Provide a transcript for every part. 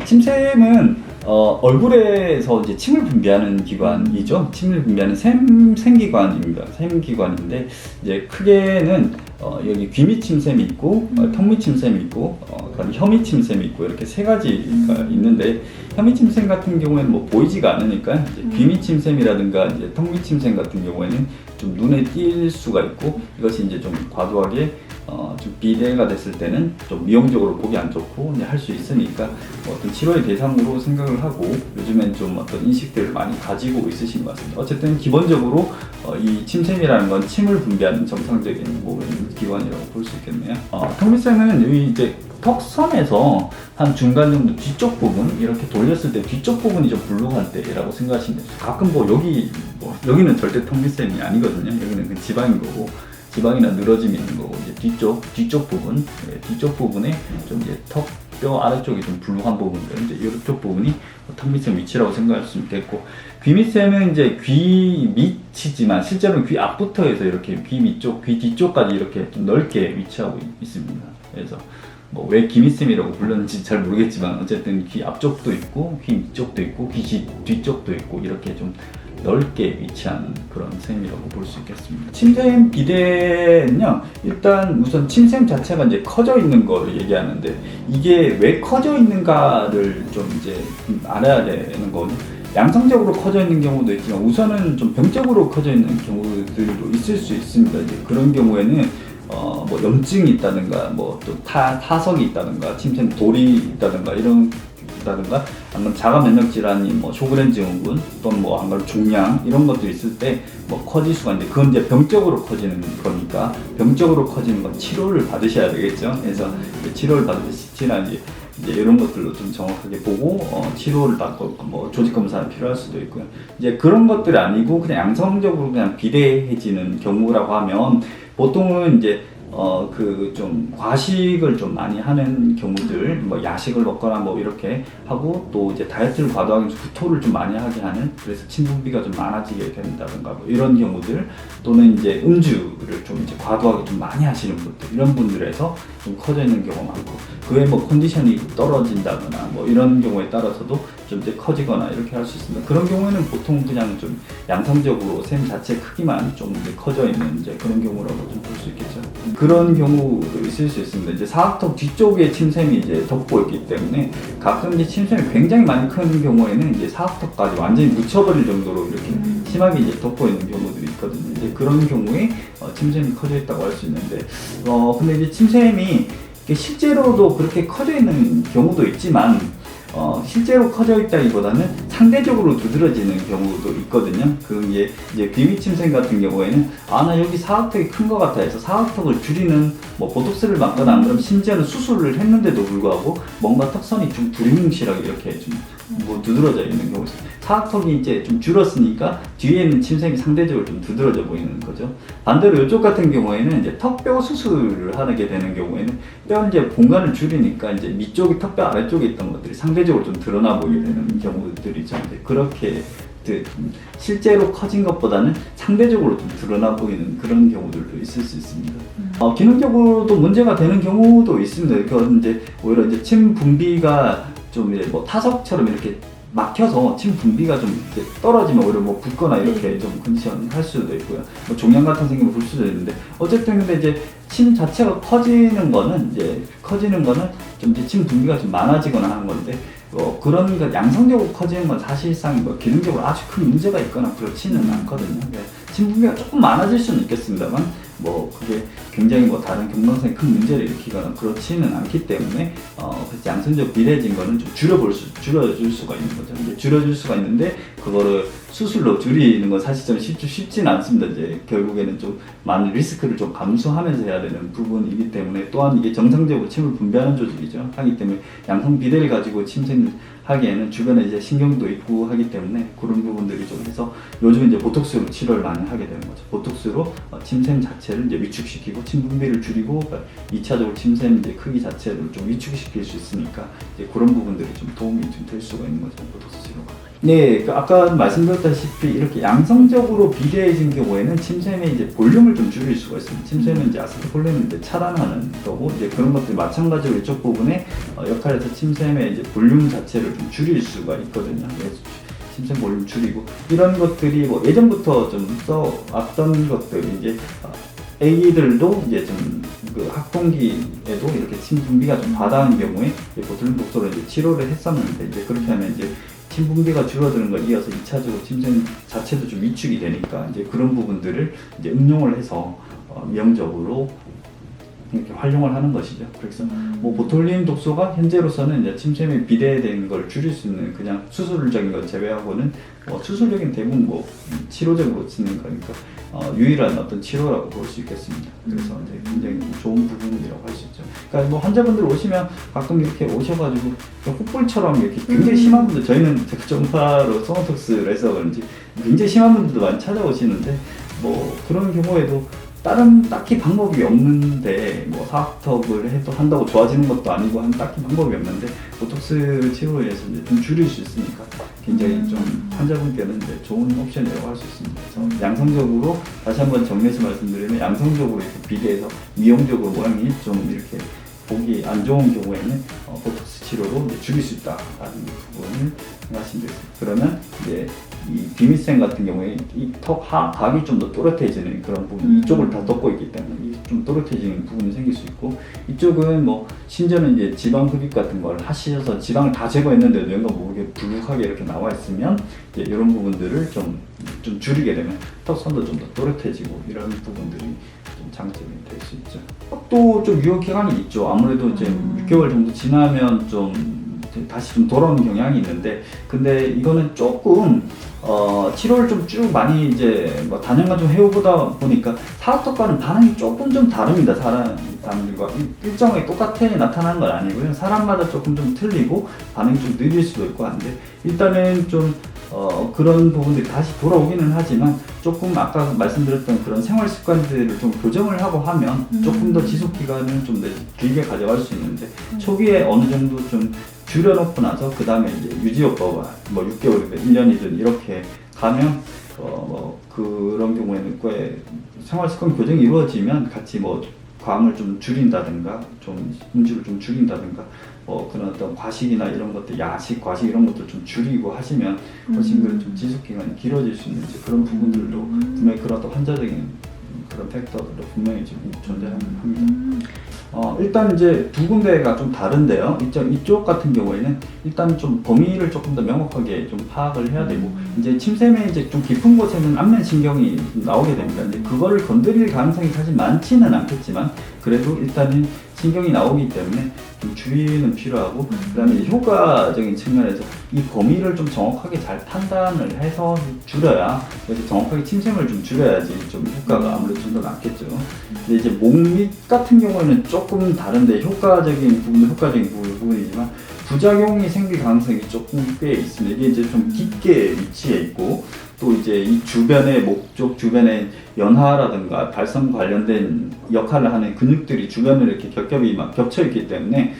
침샘은 얼굴에서 이제 침을 분비하는 기관이죠. 침을 분비하는 생기관입니다. 샘기관인데 이제 크게는 여기 귀밑 침샘이 있고 턱밑 침샘이 있고 그다음 혀밑 침샘이 있고 이렇게 세 가지가 있는데 혀밑 침샘 같은 경우에는 뭐 보이지가 않으니까 이제 귀밑 침샘이라든가 이제 턱밑 침샘 같은 경우에는 좀 눈에 띌 수가 있고 이것이 이제 좀 과도하게 좀 비대가 됐을 때는 좀 미용적으로 보기 안 좋고 할 수 있으니까 어떤 치료의 대상으로 생각을 하고 요즘엔 좀 어떤 인식들을 많이 가지고 있으신 것 같습니다. 어쨌든 기본적으로 이 침샘이라는 건 침을 분비하는 정상적인 몸의 기관이라고 볼 수 있겠네요. 턱밑샘은 여기 이제 턱선에서 한 중간 정도 뒤쪽 부분 이렇게 돌렸을 때 뒤쪽 부분이 좀 불룩할 때라고 생각하시면 돼요. 가끔 여기는 절대 턱밑샘이 아니거든요. 여기는 그냥 지방인 거고 지방이나 늘어짐이 있는 거고 이제 뒤쪽 부분에 좀 이제 턱뼈 아래쪽이 좀 불룩한 부분들 이제 이쪽 부분이 턱밑샘 위치라고 생각하시면 되겠고 귀밑샘은 이제 귀 밑이지만 실제로는 귀 앞부터 해서 이렇게 귀 밑쪽, 귀 뒤쪽까지 이렇게 좀 넓게 위치하고 있습니다. 그래서 왜 귀밑샘이라고 불렀는지 잘 모르겠지만 어쨌든 귀 앞쪽도 있고 귀 밑쪽도 있고 귀 뒤쪽도 있고 이렇게 좀 넓게 위치한 그런 샘이라고 볼 수 있겠습니다. 침샘 비대는요, 일단 우선 침샘 자체가 이제 커져 있는 거를 얘기하는데 이게 왜 커져 있는가를 좀 이제 알아야 되는 거는 양성적으로 커져 있는 경우도 있지만 우선은 좀 병적으로 커져 있는 경우들도 있을 수 있습니다. 이제 그런 경우에는 뭐 염증이 있다든가 뭐 또 타석이 있다든가 침샘 돌이 있다든가 이다든가 아니면 자가 면역 질환이 뭐 쇼그렌 증후군 또는 뭐 안 그러면 종양 이런 것들이 있을 때 뭐 커질 수가 있는데 그건 이제 병적으로 커지는 거니까 병적으로 커지는 건 치료를 받으셔야 되겠죠. 그래서 치료를 받으시나 이제 이런 것들로 좀 정확하게 보고 치료를 받고 뭐 조직 검사가 필요할 수도 있고요. 이제 그런 것들이 아니고 그냥 양성적으로 그냥 비대해지는 경우라고 하면 보통은 이제 그 좀 과식을 좀 많이 하는 경우들, 뭐 야식을 먹거나 뭐 이렇게 하고 또 이제 다이어트를 과도하게 해서 구토를 좀 많이 하게 하는 그래서 침 분비가 좀 많아지게 된다든가 뭐 이런 경우들 또는 이제 음주를 좀 이제 과도하게 좀 많이 하시는 분들 이런 분들에서 좀 커져 있는 경우가 많고 그 외에 뭐 컨디션이 떨어진다거나 뭐 이런 경우에 따라서도 좀 이제 커지거나 이렇게 할 수 있습니다. 그런 경우에는 보통 그냥 좀 양성적으로 샘 자체 크기만 좀 이제 커져 있는 이제 그런 경우라고 좀 볼 수 있겠죠. 그런 경우도 있을 수 있습니다. 이제 사각턱 뒤쪽에 침샘이 이제 덮고 있기 때문에 가끔 이제 침샘이 굉장히 많이 큰 경우에는 이제 사각턱까지 완전히 묻혀버릴 정도로 이렇게 심하게 이제 덮고 있는 경우들이 있거든요. 이제 그런 경우에 침샘이 커져 있다고 할 수 있는데, 근데 이제 침샘이 실제로도 그렇게 커져 있는 경우도 있지만 실제로 커져 있다기보다는 상대적으로 두드러지는 경우도 있거든요. 그게 이제 귀밑 침샘 같은 경우에는 나 여기 사각턱이 큰 것 같아 해서 사각턱을 줄이는 뭐 보톡스를 맞거나 안 그러면 심지어는 수술을 했는데도 불구하고 뭔가 턱선이 좀 두리뭉실하게 이렇게 좀 뭐 두드러져 있는 경우 있어요. 사각턱이 이제 좀 줄었으니까 뒤에 있는 침샘이 상대적으로 좀 두드러져 보이는 거죠. 반대로 이쪽 같은 경우에는 이제 턱뼈 수술을 하게 되는 경우에는 뼈 이제 공간을 줄이니까 이제 밑쪽이 턱뼈 아래쪽에 있던 것들이 상대적으로 좀 드러나 보이게 되는 경우들이죠. 그렇게 실제로 커진 것보다는 상대적으로 좀 드러나 보이는 그런 경우들도 있을 수 있습니다. 기능적으로도 문제가 되는 경우도 있습니다. 그건 이제 오히려 이제 침 분비가 좀 이제 뭐 타석처럼 이렇게 막혀서 침 분비가 좀 이렇게 떨어지면 오히려 뭐 붓거나 이렇게 좀 컨디션 할 수도 있고요. 뭐 종양 같은 생김을 볼 수도 있는데 어쨌든 근데 이제 침 자체가 커지는 거는 좀 이제 침 분비가 좀 많아지거나 하는 건데 그런 거 양성적으로 커지는 건 사실상 뭐 기능적으로 아주 큰 문제가 있거나 그렇지는 않거든요. 침 분비가 조금 많아질 수는 있겠습니다만 뭐 그게 굉장히 뭐 다른 경방성에 큰 문제를 일으키거나 그렇지는 않기 때문에 그래서 양성적 비대해진 거는 좀 줄여줄 수가 있는 거죠. 이제 줄여줄 수가 있는데 그거를 수술로 줄이는 건 사실 좀 쉽지는 않습니다. 이제 결국에는 좀 많은 리스크를 좀 감수하면서 해야 되는 부분이기 때문에 또한 이게 정상적으로 침을 분비하는 조직이죠. 하기 때문에 양성 비대를 가지고 침샘을 하기에는 주변에 이제 신경도 있고 하기 때문에 그런 부분들이 좀 해서 요즘 이제 보톡스로 치료를 많이 하게 되는 거죠. 보톡스로 침샘 자체를 이제 위축시키고 침 분비를 줄이고 2차적으로 침샘 이제 크기 자체를 좀 위축시킬 수 있으니까 이제 그런 부분들이 좀 도움이 좀 될 수가 있는 거죠. 보톡스 치료가. 네, 그 아까 말씀드렸다시피 이렇게 양성적으로 비대해진 경우에는 침샘의 이제 볼륨을 좀 줄일 수가 있습니다. 침샘은 이제 아세트콜린을 이제 차단하는 거고, 이제 그런 것들 마찬가지로 이쪽 부분에 역할에서 침샘의 이제 볼륨 자체를 좀 줄일 수가 있거든요. 그래서 침샘 볼륨 줄이고, 이런 것들이 뭐 예전부터 좀 써왔던 것들이 이제 애기들도 이제 좀 그 학동기에도 이렇게 침 분비가 좀 과다한 경우에 보툴린 독소로 이제 치료를 했었는데, 이제 그렇게 하면 이제 침 분비가 줄어드는 걸 이어서 2차적으로 침샘 자체도 좀 위축이 되니까 이제 그런 부분들을 이제 응용을 해서 미용적으로 이렇게 활용을 하는 것이죠. 그래서 뭐 보톨린 독소가 현재로서는 이제 침샘이 비대된 걸 줄일 수 있는 그냥 수술적인 것 제외하고는 수술적인 대부분 뭐 치료적으로 쓰는 거니까 유일한 어떤 치료라고 볼 수 있겠습니다. 그래서 이제 굉장히 좋은 부분이라고 할 수 있죠. 그러니까 뭐 환자분들 오시면 가끔 이렇게 오셔가지고 콧불처럼 이렇게 굉장히 심한 분들, 저희는 전파로 소노톡스를 해서 그런지 굉장히 심한 분들도 많이 찾아오시는데, 뭐 그런 경우에도 다른 딱히 방법이 없는데 뭐 사각턱을 해도 한다고 좋아지는 것도 아니고 한 딱히 방법이 없는데 보톡스 치료로 해서 이제 좀 줄일 수 있으니까 굉장히 좀 환자분께는 이제 좋은 옵션이라고 할 수 있습니다. 그래서 양성적으로 다시 한번 정리해서 말씀드리면 양성적으로 이렇게 비대해서 미용적으로 모양이 좀 이렇게 보기 안 좋은 경우에는 보톡스 치료로 이제 줄일 수 있다라는 부분을 생각하시면 되겠습니다. 그러면 이제 이 비미쌤 같은 경우에 이 턱 하각이 좀 더 또렷해지는 그런 부분, 이쪽을 다 덮고 있기 때문에 좀 또렷해지는 부분이 생길 수 있고, 이쪽은 뭐 심지어는 이제 지방 흡입 같은 걸 하셔서 지방을 다 제거했는데도 연관 모르게 불룩하게 이렇게 나와 있으면 이제 이런 부분들을 좀 줄이게 되면 턱선도 좀 더 또렷해지고 이런 부분들이 좀 장점이 될 수 있죠. 턱도 좀 유효 기간이 있죠. 아무래도 이제 6개월 정도 지나면 좀 다시 좀 돌아오는 경향이 있는데, 근데 이거는 조금 치료를 좀 쭉 많이 이제 뭐 단연간 좀 해오다 보니까 사각턱과는 반응이 조금 좀 다릅니다. 사람들과 일정하게 똑같이 나타나는 건 아니고요. 사람마다 조금 좀 틀리고 반응이 좀 느릴 수도 있고 한데, 일단은 좀 그런 부분들이 다시 돌아오기는 하지만 조금 아까 말씀드렸던 그런 생활 습관들을 좀 교정을 하고 하면 조금 더 지속 기간을 좀 더 길게 가져갈 수 있는데, 초기에 어느 정도 좀 줄여놓고 나서 그 다음에 이제 유지요법과 뭐 6개월이든 1년이든 이렇게 가면 그런 경우에는 꽤 생활습관 교정이 이루어지면 같이 뭐 과음을 좀 줄인다든가 좀 음주를 좀 줄인다든가 그런 어떤 과식이나 이런 것들, 야식, 과식 이런 것들 좀 줄이고 하시면 훨씬 좀 지속 기간이 길어질 수 있는 이제 그런 부분들도 분명히 그런 어떤 환자적인 그런 팩터들도 분명히 좀 존재합니다. 일단 이제 두 군데가 좀 다른데요. 이쪽 같은 경우에는 일단 좀 범위를 조금 더 명확하게 좀 파악을 해야 되고, 이제 침샘의 이제 좀 깊은 곳에는 안면 신경이 나오게 됩니다. 이제 그거를 건드릴 가능성이 사실 많지는 않겠지만 그래도 일단은 신경이 나오기 때문에 좀 주의는 필요하고, 그다음에 효과적인 측면에서 이 범위를 좀 정확하게 잘 판단을 해서 줄여야, 그래서 정확하게 침샘을 좀 줄여야지 좀 효과가 아무래도 좀 더 낫겠죠. 근데 이제 목 밑 같은 경우에는 조금 다른데 효과적인 부분이지만 부작용이 생길 가능성이 조금 꽤 있습니다. 이게 이제 좀 깊게 위치해 있고, 또 이제 이 주변에 목 쪽 주변에 연하라든가 발성 관련된 역할을 하는 근육들이 주변으로 이렇게 겹겹이 막 겹쳐 있기 때문에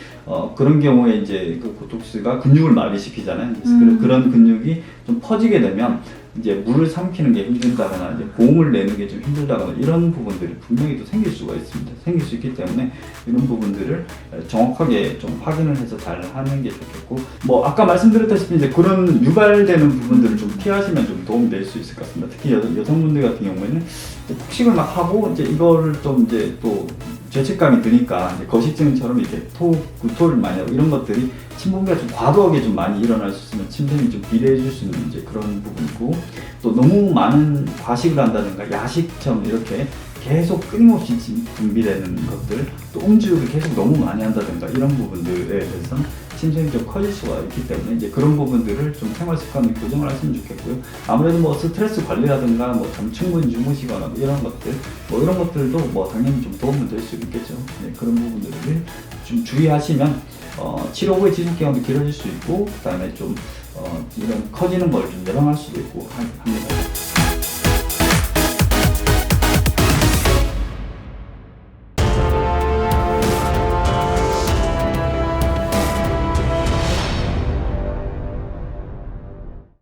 그런 경우에 이제 그 보톡스가 근육을 마비시키잖아요. 그래서 그런 근육이 좀 퍼지게 되면 이제 물을 삼키는 게 힘들다거나 이제 고음을 내는 게 좀 힘들다거나 이런 부분들이 분명히 또 생길 수가 있습니다. 생길 수 있기 때문에 이런 부분들을 정확하게 좀 확인을 해서 잘 하는 게 좋겠고, 뭐 아까 말씀드렸다시피 이제 그런 유발되는 부분들을 좀 피하시면 좀 도움이 될 수 있을 것 같습니다. 특히 여성분들 같은 경우에는 폭식을 막 하고 이제 이거를 좀 이제 또 죄책감이 드니까 이제 거식증처럼 이렇게 구토를 많이 하고 이런 것들이 침 분비가 좀 과도하게 좀 많이 일어날 수 있으면 침샘이 좀 비대해질 수 있는 이제 그런 부분이고, 또 너무 많은 과식을 한다든가 야식처럼 이렇게 계속 끊임없이 분비되는 것들, 또 음주를 계속 너무 많이 한다든가 이런 부분들에 대해서 침샘이 좀 커질 수가 있기 때문에 이제 그런 부분들을 좀 생활 습관을 교정을 하시면 좋겠고요. 아무래도 뭐 스트레스 관리라든가 뭐 잠 충분히 주무시거나 뭐 이런 것들, 뭐 이런 것들도 뭐 당연히 좀 도움은 될 수 있겠죠. 네, 그런 부분들을 좀 주의하시면 치료 후에 지속 기간도 길어질 수 있고, 그다음에 좀 이런 커지는 걸 좀 예방할 수도 있고 합니다.